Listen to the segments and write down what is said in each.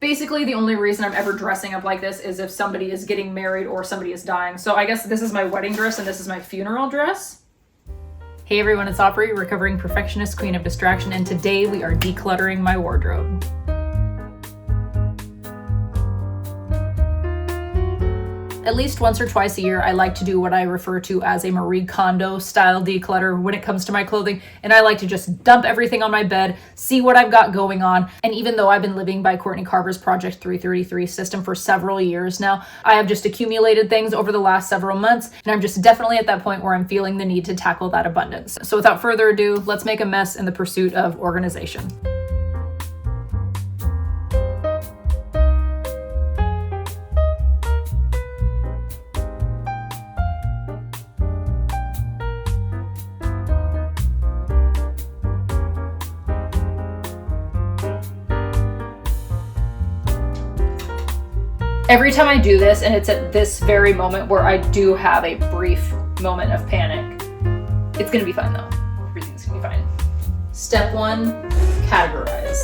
Basically, the only reason I'm ever dressing up like this is if somebody is getting married or somebody is dying. So I guess this is my wedding dress and this is my funeral dress. Hey everyone, it's Aubrey, recovering perfectionist, queen of distraction, and today we are decluttering my wardrobe. At least once or twice a year, I like to do what I refer to as a Marie Kondo style declutter when it comes to my clothing. And I like to just dump everything on my bed, see what I've got going on. And even though I've been living by Courtney Carver's Project 333 system for several years now, I have just accumulated things over the last several months. And I'm just definitely at that point where I'm feeling the need to tackle that abundance. So without further ado, let's make a mess in the pursuit of organization. Every time I do this, and it's at this very moment where I do have a brief moment of panic, it's gonna be fine though. Everything's gonna be fine. Step 1, categorize.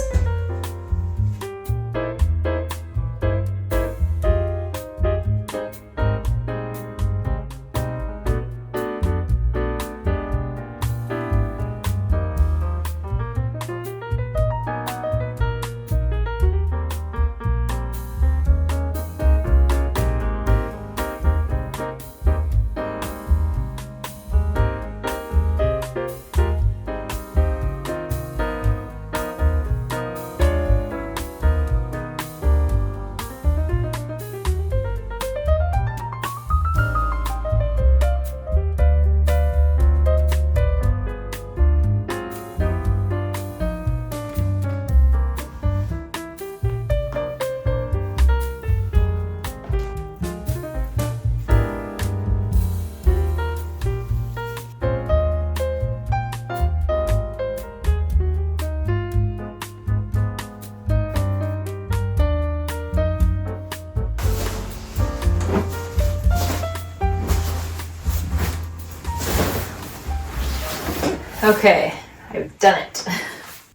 Okay, I've done it.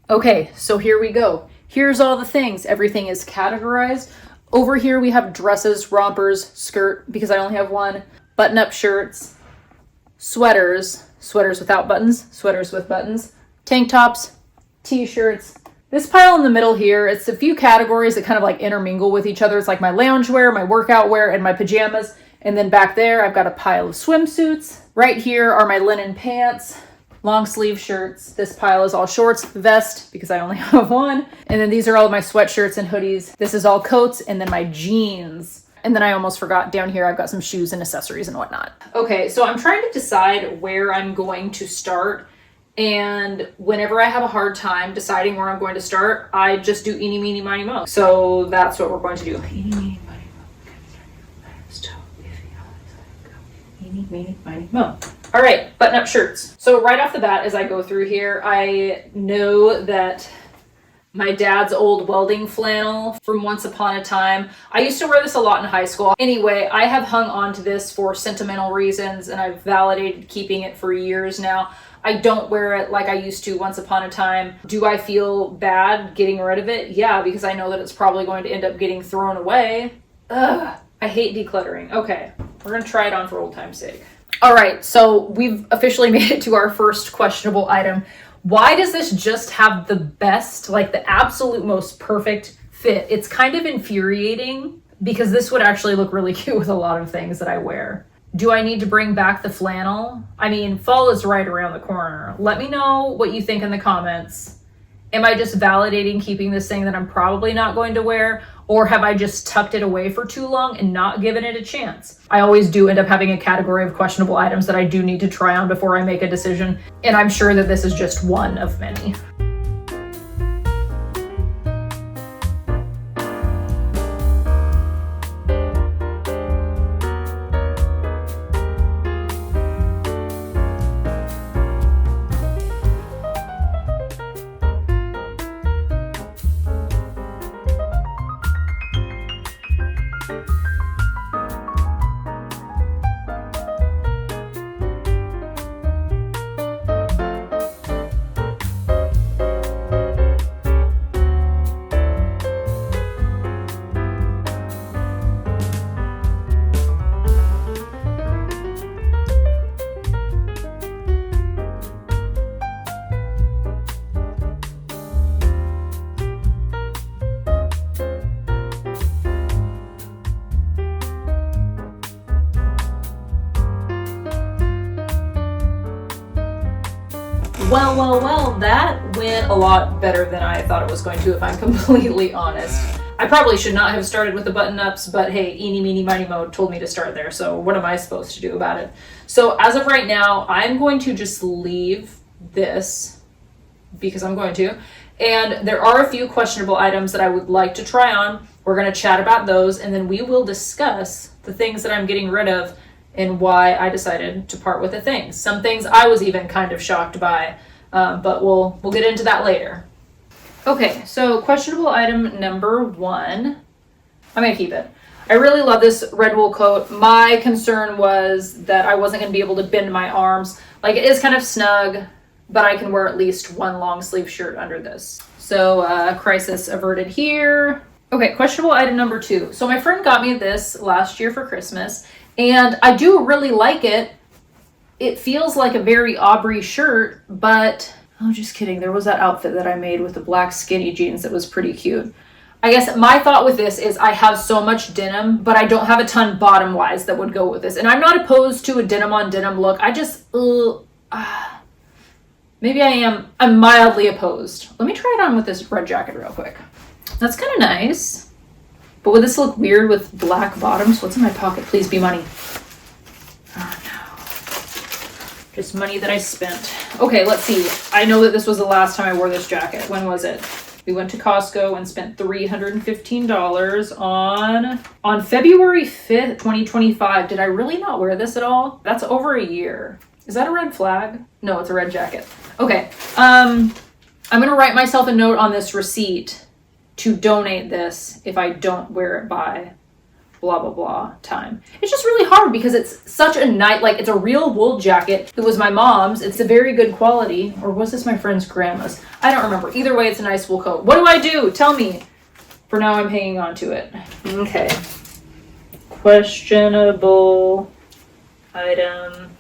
Okay, so here we go. Here's all the things. Everything is categorized. Over here we have dresses, rompers, skirt, because I only have one, button-up shirts, sweaters, sweaters without buttons, sweaters with buttons, tank tops, t-shirts. This pile in the middle here, it's a few categories that kind of like intermingle with each other. It's like my loungewear, my workout wear, and my pajamas. And then back there, I've got a pile of swimsuits. Right here are my linen pants, long sleeve shirts. This pile is all shorts, vest, because I only have one. And then these are all my sweatshirts and hoodies. This is all coats, and then my jeans. And then I almost forgot down here, I've got some shoes and accessories and whatnot. Okay, so I'm trying to decide where I'm going to start. And whenever I have a hard time deciding where I'm going to start, I just do eeny, meeny, miny, mo. So that's what we're going to do. Eeny, meeny, miny, mo. Eeny, meeny, miny, mo. All right, button-up shirts. So right off the bat, as I go through here, I know that my dad's old welding flannel from once upon a time. I used to wear this a lot in high school. Anyway, I have hung on to this for sentimental reasons, and I've validated keeping it for years now. I don't wear it like I used to once upon a time. Do I feel bad getting rid of it? Yeah, because I know that it's probably going to end up getting thrown away. Ugh, I hate decluttering. Okay, we're gonna try it on for old time's sake. All right, so we've officially made it to our first questionable item. Why does this just have the best, like the absolute most perfect fit? It's kind of infuriating because this would actually look really cute with a lot of things that I wear. Do I need to bring back the flannel? I mean, fall is right around the corner. Let me know what you think in the comments. Am I just validating keeping this thing that I'm probably not going to wear? Or have I just tucked it away for too long and not given it a chance? I always do end up having a category of questionable items that I do need to try on before I make a decision. And I'm sure that this is just one of many. Well, that went a lot better than I thought it was going to, if I'm completely honest. I probably should not have started with the button-ups, but hey, eeny, meeny, miny, moe told me to start there, so what am I supposed to do about it? So as of right now, I'm going to just leave this, because I'm going to, and there are a few questionable items that I would like to try on. We're going to chat about those, and then we will discuss the things that I'm getting rid of and why I decided to part with the things. Some things I was even kind of shocked by, but we'll get into that later. Okay, so questionable item number 1. I'm gonna keep it. I really love this red wool coat. My concern was that I wasn't gonna be able to bend my arms. Like, it is kind of snug, but I can wear at least one long sleeve shirt under this. So crisis averted here. Okay, questionable item number 2. So my friend got me this last year for Christmas, and I do really like it. It feels like a very Aubrey shirt, but oh, just kidding. There was that outfit that I made with the black skinny jeans that was pretty cute. I guess my thought with this is I have so much denim, but I don't have a ton bottom wise that would go with this. And I'm not opposed to a denim on denim look. I just, maybe I am. I'm mildly opposed. Let me try it on with this red jacket real quick. That's kind of nice. But would this look weird with black bottoms? What's in my pocket? Please be money. Oh no. Just money that I spent. Okay, let's see. I know that this was the last time I wore this jacket. When was it? We went to Costco and spent $315 on February 5th, 2025. Did I really not wear this at all? That's over a year. Is that a red flag? No, it's a red jacket. Okay. I'm going to write myself a note on this receipt to donate this if I don't wear it by blah, blah, blah time. It's just really hard because it's such a nice, like, it's a real wool jacket. It was my mom's. It's a very good quality. Or was this my friend's grandma's? I don't remember. Either way, it's a nice wool coat. What do I do? Tell me. For now, I'm hanging on to it. Okay. Questionable item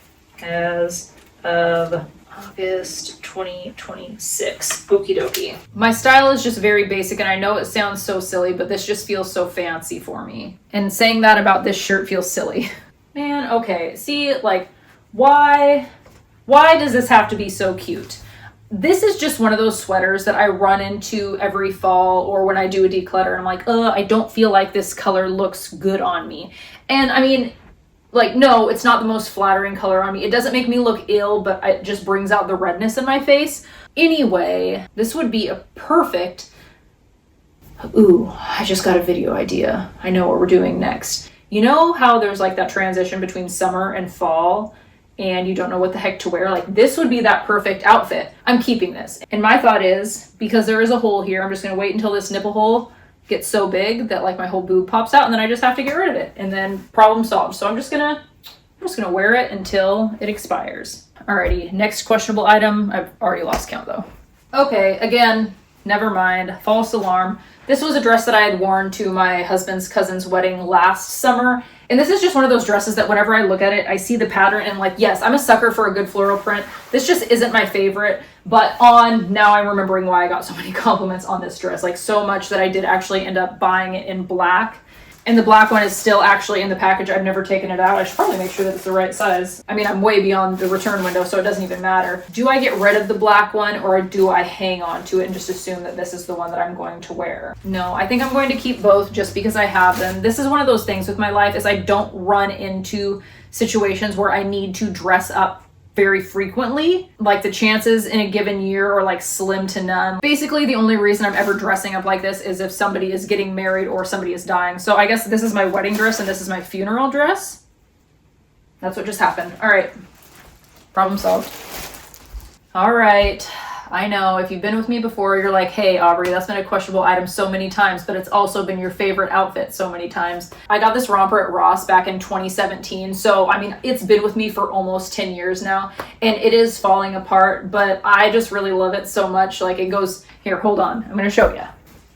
as of August 2026. Okie dokie. My style is just very basic, and I know it sounds so silly, but this just feels so fancy for me. And saying that about this shirt feels silly. Man, okay. See, like, why does this have to be so cute? This is just one of those sweaters that I run into every fall or when I do a declutter, and I'm like, I don't feel like this color looks good on me. And I mean, like, no, it's not the most flattering color on me. It doesn't make me look ill, but it just brings out the redness in my face. Anyway, this would be a perfect... Ooh, I just got a video idea. I know what we're doing next. You know how there's like that transition between summer and fall and you don't know what the heck to wear? Like, this would be that perfect outfit. I'm keeping this. And my thought is, because there is a hole here, I'm just going to wait until this nipple hole gets so big that like my whole boob pops out, and then I just have to get rid of it, and then problem solved. So I'm just gonna wear it until it expires. Alrighty, next questionable item. I've already lost count though. Okay, again, never mind. False alarm. This was a dress that I had worn to my husband's cousin's wedding last summer. And this is just one of those dresses that whenever I look at it, I see the pattern and like, yes, I'm a sucker for a good floral print. This just isn't my favorite, but now I'm remembering why I got so many compliments on this dress. Like, so much that I did actually end up buying it in black. And the black one is still actually in the package. I've never taken it out. I should probably make sure that it's the right size. I mean, I'm way beyond the return window, so it doesn't even matter. Do I get rid of the black one, or do I hang on to it and just assume that this is the one that I'm going to wear? No, I think I'm going to keep both just because I have them. This is one of those things with my life is I don't run into situations where I need to dress up very frequently. Like, the chances in a given year are like slim to none. Basically, the only reason I'm ever dressing up like this is if somebody is getting married or somebody is dying. So I guess this is my wedding dress and this is my funeral dress. That's what just happened. All right, problem solved. All right, I know if you've been with me before, you're like, hey, Aubrey, that's been a questionable item so many times, but it's also been your favorite outfit so many times. I got this romper at Ross back in 2017. So, I mean, it's been with me for almost 10 years now, and it is falling apart, but I just really love it so much. Like, it goes, here, hold on, I'm gonna show you.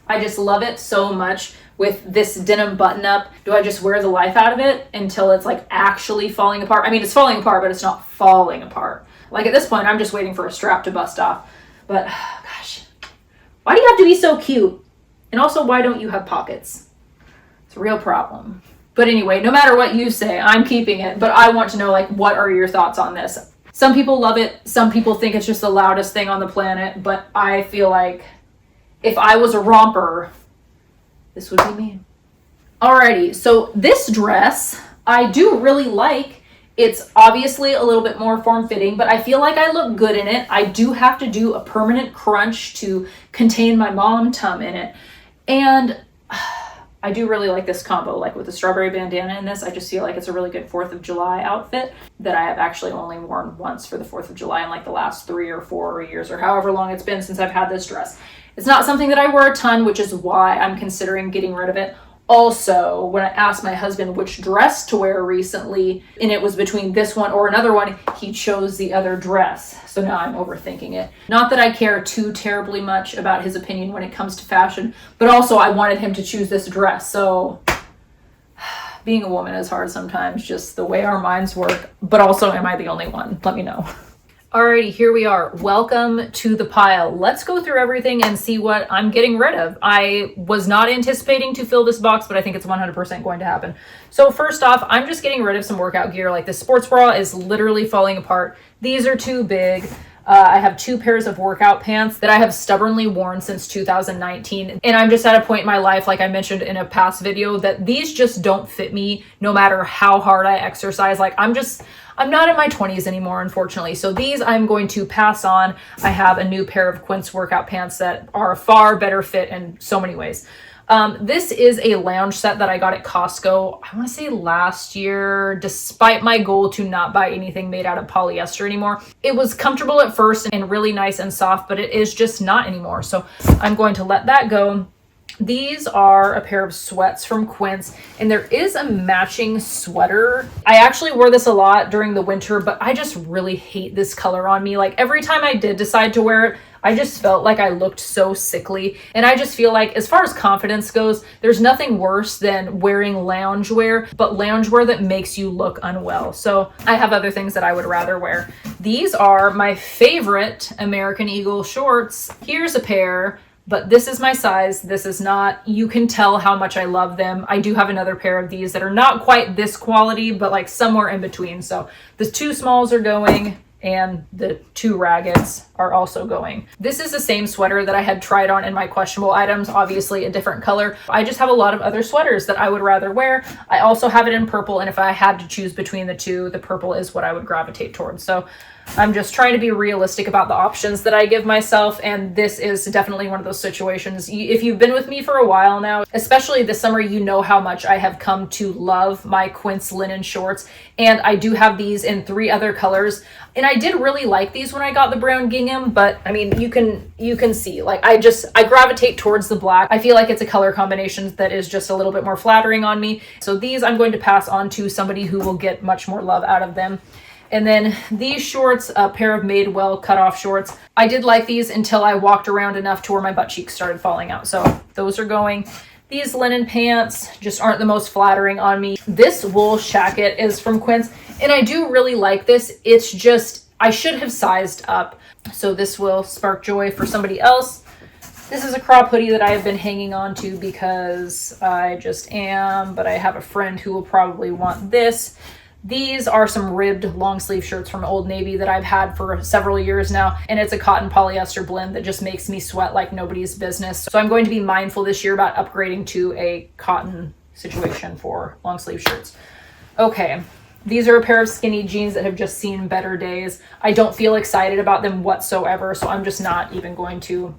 I just love it so much with this denim button up. Do I just wear the life out of it until it's like actually falling apart? I mean, it's falling apart, but it's not falling apart. Like, at this point, I'm just waiting for a strap to bust off. But, gosh, why do you have to be so cute? And also, why don't you have pockets? It's a real problem. But anyway, no matter what you say, I'm keeping it. But I want to know, like, what are your thoughts on this? Some people love it. Some people think it's just the loudest thing on the planet, but I feel like if I was a romper, this would be me. Alrighty, so this dress I do really like. It's obviously a little bit more form-fitting, but I feel like I look good in it. I do have to do a permanent crunch to contain my mom tum in it. And I do really like this combo, like with the strawberry bandana in this. I just feel like it's a really good 4th of July outfit that I have actually only worn once for the 4th of July in like the last 3 or 4 years or however long it's been since I've had this dress. It's not something that I wear a ton, which is why I'm considering getting rid of it. Also, when I asked my husband which dress to wear recently, and it was between this one or another one, he chose the other dress. So now I'm overthinking it. Not that I care too terribly much about his opinion when it comes to fashion, but also I wanted him to choose this dress. So being a woman is hard sometimes, just the way our minds work. But also, am I the only one? Let me know. Alrighty, here we are. Welcome to the pile. Let's go through everything and see what I'm getting rid of. I was not anticipating to fill this box, but I think it's 100% going to happen. So first off, I'm just getting rid of some workout gear. Like this sports bra is literally falling apart. These are too big. I have 2 pairs of workout pants that I have stubbornly worn since 2019. And I'm just at a point in my life, like I mentioned in a past video, that these just don't fit me no matter how hard I exercise. Like I'm not in my 20s anymore, unfortunately. So these I'm going to pass on. I have a new pair of Quince workout pants that are a far better fit in so many ways. This is a lounge set that I got at Costco, I want to say last year, despite my goal to not buy anything made out of polyester anymore. It was comfortable at first and really nice and soft, but it is just not anymore. So I'm going to let that go. These are a pair of sweats from Quince, and there is a matching sweater. I actually wore this a lot during the winter, but I just really hate this color on me. Like every time I did decide to wear it, I just felt like I looked so sickly. And I just feel like as far as confidence goes, there's nothing worse than wearing loungewear, but loungewear that makes you look unwell. So I have other things that I would rather wear. These are my favorite American Eagle shorts. Here's a pair. But this is my size. This is not, you can tell how much I love them. I do have another pair of these that are not quite this quality, but like somewhere in between. So the 2 smalls are going and the 2 raggeds are also going. This is the same sweater that I had tried on in my questionable items, obviously a different color. I just have a lot of other sweaters that I would rather wear. I also have it in purple, and if I had to choose between the 2, the purple is what I would gravitate towards. So I'm just trying to be realistic about the options that I give myself, and this is definitely one of those situations. If you've been with me for a while now, especially this summer, you know how much I have come to love my Quince linen shorts, and I do have these in 3 other colors. And I did really like these when I got the brown gingham, but I mean, you can see, like I gravitate towards the black. I feel like it's a color combination that is just a little bit more flattering on me. So these I'm going to pass on to somebody who will get much more love out of them. And then these shorts, a pair of Madewell cutoff shorts. I did like these until I walked around enough to where my butt cheeks started falling out. So those are going. These linen pants just aren't the most flattering on me. This wool shacket is from Quince, and I do really like this. It's just, I should have sized up. So this will spark joy for somebody else. This is a crop hoodie that I have been hanging on to because I just am, but I have a friend who will probably want this. These are some ribbed long sleeve shirts from Old Navy that I've had for several years now, and it's a cotton polyester blend that just makes me sweat like nobody's business. So I'm going to be mindful this year about upgrading to a cotton situation for long sleeve shirts. Okay, these are a pair of skinny jeans that have just seen better days. I don't feel excited about them whatsoever, so I'm just not even going to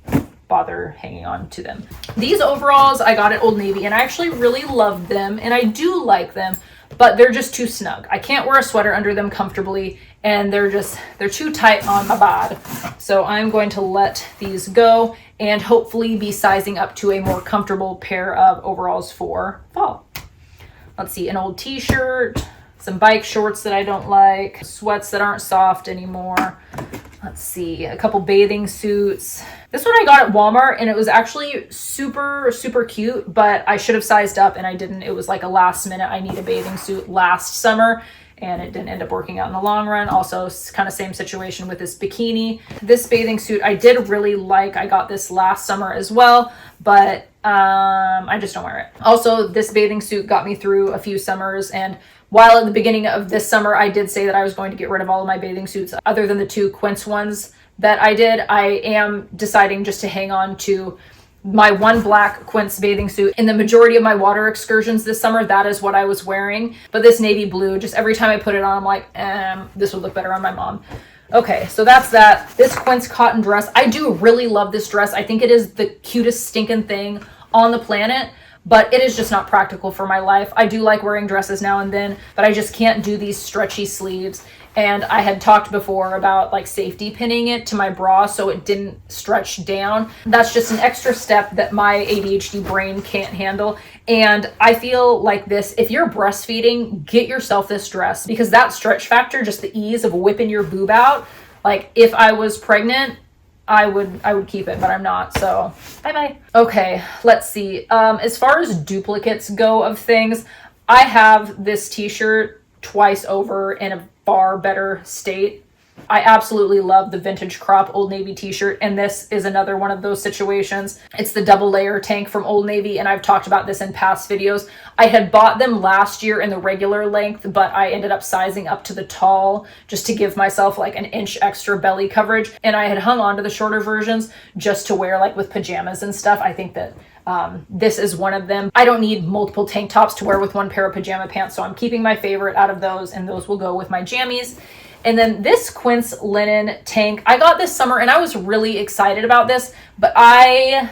bother hanging on to them. These overalls I got at Old Navy, and I actually really loved them, and I do like them, but they're just too snug. I can't wear a sweater under them comfortably, and they're too tight on my bod. So I'm going to let these go and hopefully be sizing up to a more comfortable pair of overalls for fall. Let's see, an old t-shirt, some bike shorts that I don't like, sweats that aren't soft anymore. Let's see, a couple bathing suits. This one I got at Walmart, and it was actually super, super cute, but I should have sized up and I didn't. It was like a last minute, I need a bathing suit last summer. and it didn't end up working out in the long run. Also, kind of same situation with this bikini. This bathing suit I did really like. I got this last summer as well, but I just don't wear it. Also, this bathing suit got me through a few summers, and while at the beginning of this summer I did say that I was going to get rid of all of my bathing suits other than the 2 Quince ones that I did, I am deciding just to hang on to my 1 black Quince bathing suit. In the majority of my water excursions this summer, that is what I was wearing. But this navy blue, just every time I put it on, I'm like, this would look better on my mom. Okay, so that's that. This Quince cotton dress, I do really love this dress. I think it is the cutest stinking thing on the planet, but it is just not practical for my life. I do like wearing dresses now and then, but I just can't do these stretchy sleeves. And I had talked before about like safety pinning it to my bra so it didn't stretch down. That's just an extra step that my ADHD brain can't handle. And I feel like this, if you're breastfeeding, get yourself this dress, because that stretch factor, just the ease of whipping your boob out, like if I was pregnant, I would keep it, but I'm not, so bye-bye. Okay, let's see. As far as duplicates go of things, I have this t-shirt twice over in a far better state. I absolutely love the vintage crop Old Navy t-shirt, and this is another one of those situations. It's the double layer tank from Old Navy, and I've talked about this in past videos. I had bought them last year in the regular length, but I ended up sizing up to the tall just to give myself like an inch extra belly coverage, and I had hung on to the shorter versions just to wear like with pajamas and stuff. I think that this is one of them. I don't need multiple tank tops to wear with 1 pair of pajama pants, so I'm keeping my favorite out of those, and those will go with my jammies. And then this Quince linen tank, I got this summer and I was really excited about this, but I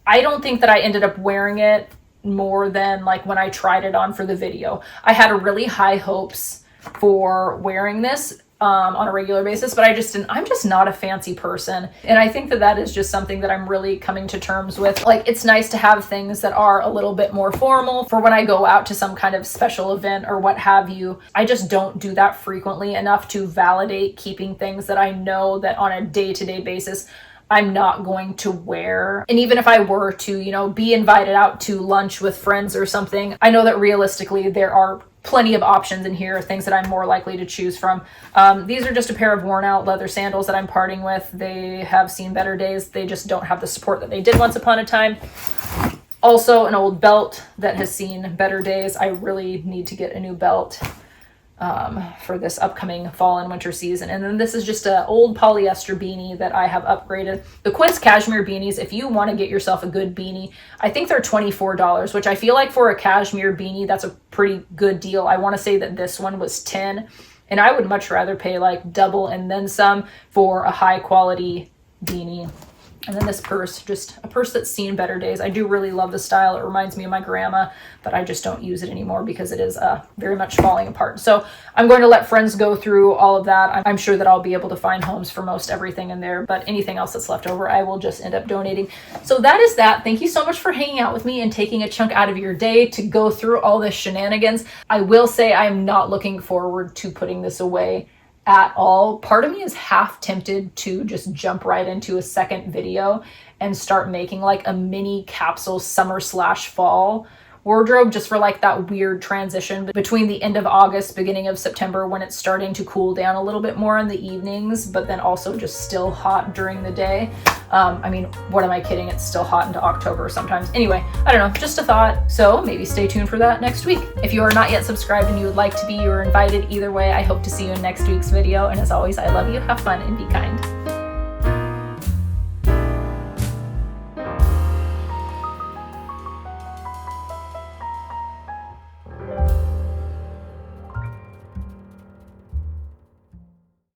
don't think that I ended up wearing it more than like when I tried it on for the video. I had really high hopes for wearing this on a regular basis, but I'm just not a fancy person. And I think that is just something that I'm really coming to terms with. Like, it's nice to have things that are a little bit more formal for when I go out to some kind of special event or what have you. I just don't do that frequently enough to validate keeping things that I know that on a day-to-day basis I'm not going to wear. And even if I were to, be invited out to lunch with friends or something, I know that realistically there are plenty of options in here, things that I'm more likely to choose from. These are just a pair of worn out leather sandals that I'm parting with. They have seen better days. They just don't have the support that they did once upon a time. Also an old belt that has seen better days. I really need to get a new belt for this upcoming fall and winter season. And then this is just an old polyester beanie that I have upgraded. The Quince cashmere beanies, if you want to get yourself a good beanie, I think they're $24, which I feel like for a cashmere beanie, that's a pretty good deal. I want to say that this one was $10, and I would much rather pay like double and then some for a high quality beanie. And then this purse, just a purse that's seen better days. I do really love the style. It reminds me of my grandma, but I just don't use it anymore because it is very much falling apart. So I'm going to let friends go through all of that. I'm sure that I'll be able to find homes for most everything in there, but anything else that's left over, I will just end up donating. So that is that. Thank you so much for hanging out with me and taking a chunk out of your day to go through all this shenanigans. I will say I'm not looking forward to putting this away at all. Part of me is half tempted to just jump right into a second video and start making like a mini capsule summer/fall wardrobe, just for like that weird transition between the end of August, beginning of September, when it's starting to cool down a little bit more in the evenings, but then also just still hot during the day. I mean, what am I kidding? It's still hot into October sometimes. Anyway, I don't know, just a thought. So maybe stay tuned for that next week. If you are not yet subscribed and you would like to be, you are invited. Either way, I hope to see you in next week's video. And as always, I love you, have fun, and be kind.